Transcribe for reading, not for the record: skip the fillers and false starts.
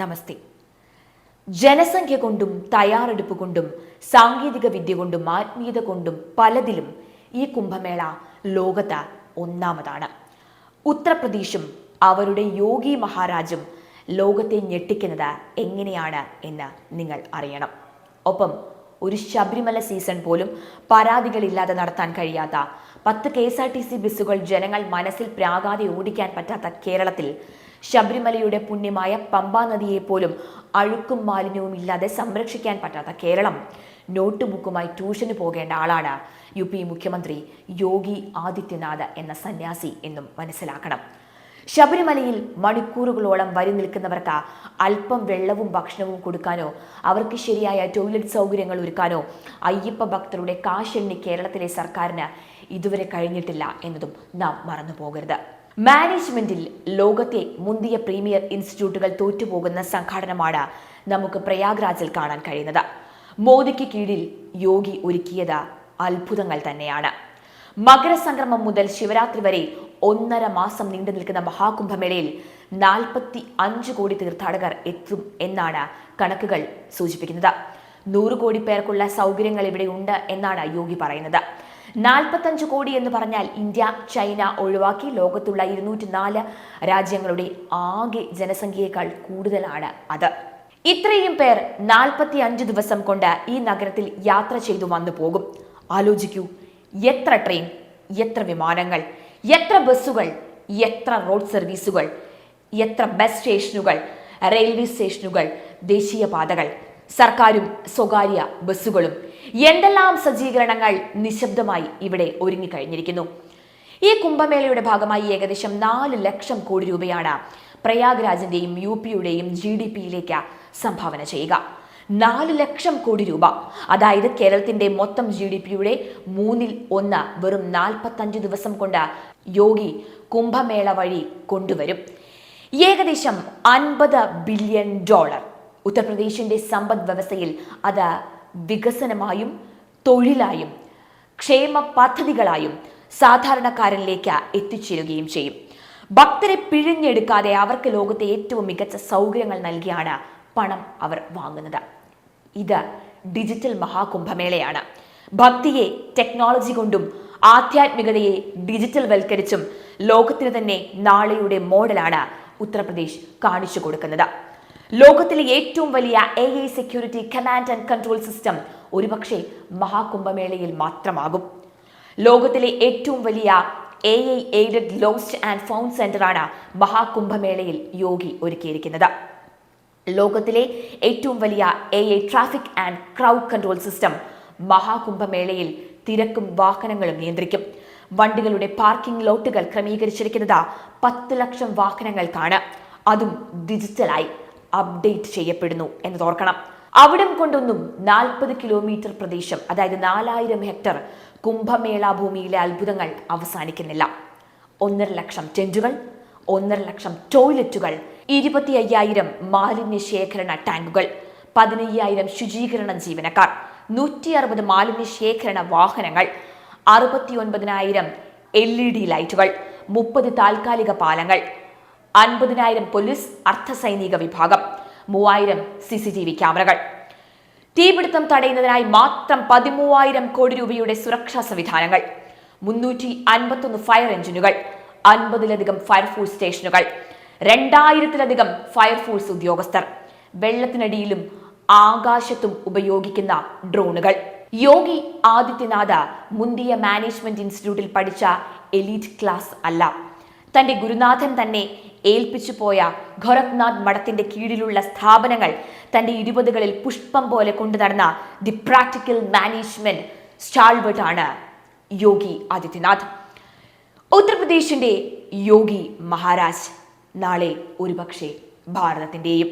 നമസ്തേ. ജനസംഖ്യ കൊണ്ടും തയ്യാറെടുപ്പ് കൊണ്ടും സാങ്കേതിക വിദ്യ കൊണ്ടും ആത്മീയത കൊണ്ടും പലതിലും ഈ കുംഭമേള ലോകത്ത് ഒന്നാമതാണ്. ഉത്തർപ്രദേശും അവരുടെ യോഗി മഹാരാജും ലോകത്തെ ഞെട്ടിക്കുന്നത് എങ്ങനെയാണ് എന്ന് നിങ്ങൾ അറിയണം. ഒപ്പം ഒരു ശബരിമല സീസൺ പോലും പരാതികളില്ലാതെ നടത്താൻ കഴിയാത്ത 10 KSRTC ബസ്സുകൾ ജനങ്ങൾ മനസ്സിൽ പ്രാകാതെ ഓടിക്കാൻ പറ്റാത്ത കേരളത്തിൽ ശബരിമലയുടെ പുണ്യമായ പമ്പാ നദിയെ പോലും അഴുക്കും മാലിന്യവും ഇല്ലാതെ സംരക്ഷിക്കാൻ പറ്റാത്ത കേരളം നോട്ട് ബുക്കുമായി ട്യൂഷന് പോകേണ്ട ആളാണ് UP മുഖ്യമന്ത്രി യോഗി ആദിത്യനാഥ് എന്ന സന്യാസി എന്നും മനസ്സിലാക്കണം. ശബരിമലയിൽ മണിക്കൂറുകളോളം വരി നിൽക്കുന്നവർക്ക് അല്പം വെള്ളവും ഭക്ഷണവും കൊടുക്കാനോ അവർക്ക് ശരിയായ ടോയ്ലറ്റ് സൗകര്യങ്ങൾ ഒരുക്കാനോ അയ്യപ്പ ഭക്തരുടെ കാശെണ്ണി കേരളത്തിലെ സർക്കാരിന് ഇതുവരെ കഴിഞ്ഞിട്ടില്ല എന്നതും നാം മറന്നു പോകരുത്. മാനേജ്മെന്റിൽ ലോകത്തെ മുന്തിയ പ്രീമിയർ ഇൻസ്റ്റിറ്റ്യൂട്ടുകൾ തോറ്റുപോകുന്ന സംഘാടനമാണ് നമുക്ക് പ്രയാഗ്രാജിൽ കാണാൻ കഴിയുന്നത്. മോദിക്ക് കീഴിൽ യോഗി ഒരുക്കിയത് അത്ഭുതങ്ങൾ തന്നെയാണ്. മകരസംക്രമം മുതൽ ശിവരാത്രി വരെ 1.5 മാസം നീണ്ടു നിൽക്കുന്ന മഹാകുംഭമേളയിൽ 45 കോടി തീർത്ഥാടകർ എത്തും എന്നാണ് കണക്കുകൾ സൂചിപ്പിക്കുന്നത്. 100 കോടി പേർക്കുള്ള സൗകര്യങ്ങൾ ഇവിടെ ഉണ്ട് എന്നാണ് യോഗി പറയുന്നത്. 45 കോടി എന്ന് പറഞ്ഞാൽ ഇന്ത്യ, ചൈന ഒഴിവാക്കി ലോകത്തുള്ള 204 രാജ്യങ്ങളുടെ ആകെ ജനസംഖ്യയേക്കാൾ കൂടുതലാണ് അത്. ഇത്രയും പേർ 45 ദിവസം കൊണ്ട് ഈ നഗരത്തിൽ യാത്ര ചെയ്തു വന്നു പോകും. ആലോചിക്കൂ, എത്ര ട്രെയിൻ, എത്ര വിമാനങ്ങൾ, എത്ര ബസ്സുകൾ, എത്ര റോഡ് സർവീസുകൾ, എത്ര ബസ് സ്റ്റേഷനുകൾ, റെയിൽവേ സ്റ്റേഷനുകൾ, ദേശീയപാതകൾ, സർക്കാരും സ്വകാര്യ ബസ്സുകളും, എന്തെല്ലാം സജ്ജീകരണങ്ങൾ നിശബ്ദമായി ഇവിടെ ഒരുങ്ങിക്കഴിഞ്ഞിരിക്കുന്നു. ഈ കുംഭമേളയുടെ ഭാഗമായി ഏകദേശം 4 ലക്ഷം കോടി രൂപയാണ് പ്രയാഗ്രാജിന്റെയും UPയുടെയും GDPയിലേക്ക് സംഭാവന ചെയ്യുക. 4 ലക്ഷം കോടി രൂപ, അതായത് കേരളത്തിന്റെ മൊത്തം GDPയുടെ 1/3 വെറും 45 ദിവസം കൊണ്ട് യോഗി കുംഭമേള വഴി കൊണ്ടുവരും. ഏകദേശം $50 ബില്യൺ. ഉത്തർപ്രദേശിന്റെ സമ്പദ് വ്യവസ്ഥയിൽ അത് വികസനമായും തൊഴിലായും ക്ഷേമ പദ്ധതികളായും സാധാരണക്കാരനിലേക്ക് എത്തിച്ചേരുകയും ചെയ്യും. ഭക്തരെ പിഴിഞ്ഞെടുക്കാതെ അവർക്ക് ലോകത്തെ ഏറ്റവും മികച്ച സൗകര്യങ്ങൾ നൽകിയാണ് പണം അവർ വാങ്ങുന്നത്. ഇത് ഡിജിറ്റൽ മഹാകുംഭമേളയാണ്. ഭക്തിയെ ടെക്നോളജി കൊണ്ടും ആധ്യാത്മികതയെ ഡിജിറ്റൽ വൽക്കരിച്ചും ലോകത്തിന് തന്നെ നാളെയുടെ മോഡലാണ് ഉത്തർപ്രദേശ് കാണിച്ചു കൊടുക്കുന്നത്. ലോകത്തിലെ ഏറ്റവും വലിയ AI security command and control system ഒരുപക്ഷെ മഹാകുംഭമേളയിൽ മാത്രമാകും. ലോകത്തിലെ ഏറ്റവും വലിയ AI aided lost and found സെന്ററാണ് മഹാകുംഭമേളയിൽ യോഗി ഒരുക്കിയിരിക്കുന്നത്. ലോകത്തിലെ ഏറ്റവും വലിയ AI traffic and crowd control system മഹാകുംഭമേളയിൽ തിരക്കും വാഹനങ്ങളും നിയന്ത്രിക്കും. വണ്ടികളുടെ പാർക്കിംഗ് ലോട്ടുകൾ ക്രമീകരിച്ചിരിക്കുന്നത് 10 ലക്ഷം വാഹനങ്ങൾക്കാണ്. അതും ഡിജിറ്റലായി അപ്ഡേറ്റ് ചെയ്യപ്പെടുന്നു എന്നതോർക്കണം. അവിടം കൊണ്ടൊന്നും 40 കിലോമീറ്റർ പ്രദേശം, അതായത് 4000 ഹെക്ടർ കുംഭമേള ഭൂമിയിലെ അത്ഭുതങ്ങൾ അവസാനിക്കുന്നില്ല. 1.5 ലക്ഷം ടെന്റുകൾ, 1.5 ലക്ഷം ടോയ്ലറ്റുകൾ, 25,000 മാലിന്യ ശേഖരണ ടാങ്കുകൾ, 15,000 ശുചീകരണ ജീവനക്കാർ, 160 മാലിന്യ ശേഖരണ വാഹനങ്ങൾ, 69,000 LED ലൈറ്റുകൾ, 30 താൽക്കാലിക പാലങ്ങൾ, 50,000 പോലീസ് അർദ്ധസൈനിക വിഭാഗം, 3,000 CCTV ക്യാമറകൾ. തീപിടുത്തം തടയുന്നതിനായി മാത്രം 13,000 കോടി രൂപയുടെ സുരക്ഷാ സംവിധാനങ്ങൾ, 351 ഫയർ എഞ്ചിനുകൾ, 50-ലധികം ഫയർഫോഴ്സ് സ്റ്റേഷനുകൾ, 2,000-ലധികം ഫയർഫോഴ്സ് ഉദ്യോഗസ്ഥർ, വെള്ളത്തിനടിയിലും ആകാശത്തും ഉപയോഗിക്കുന്ന ഡ്രോണുകൾ. യോഗി ആദിത്യനാഥ് മുന്തിയ മാനേജ്മെന്റ് ഇൻസ്റ്റിറ്റ്യൂട്ടിൽ പഠിച്ച എലീറ്റ് ക്ലാസ് അല്ല. തന്റെ ഗുരുനാഥൻ തന്നെ ഏൽപ്പിച്ചു പോയ ഗോരഖ്നാഥ് മഠത്തിന്റെ കീഴിലുള്ള സ്ഥാപനങ്ങൾ തന്റെ 20കളിൽ പുഷ്പം പോലെ കൊണ്ടുനടന്ന ദി പ്രാക്ടിക്കൽ മാനേജ്മെന്റ് സ്റ്റാൾവേർട്ട് ആണ് യോഗി ആദിത്യനാഥ്. ഉത്തർപ്രദേശിന്റെ യോഗി മഹാരാജ് നാളെ ഒരുപക്ഷെ ഭാരതത്തിന്റെയും.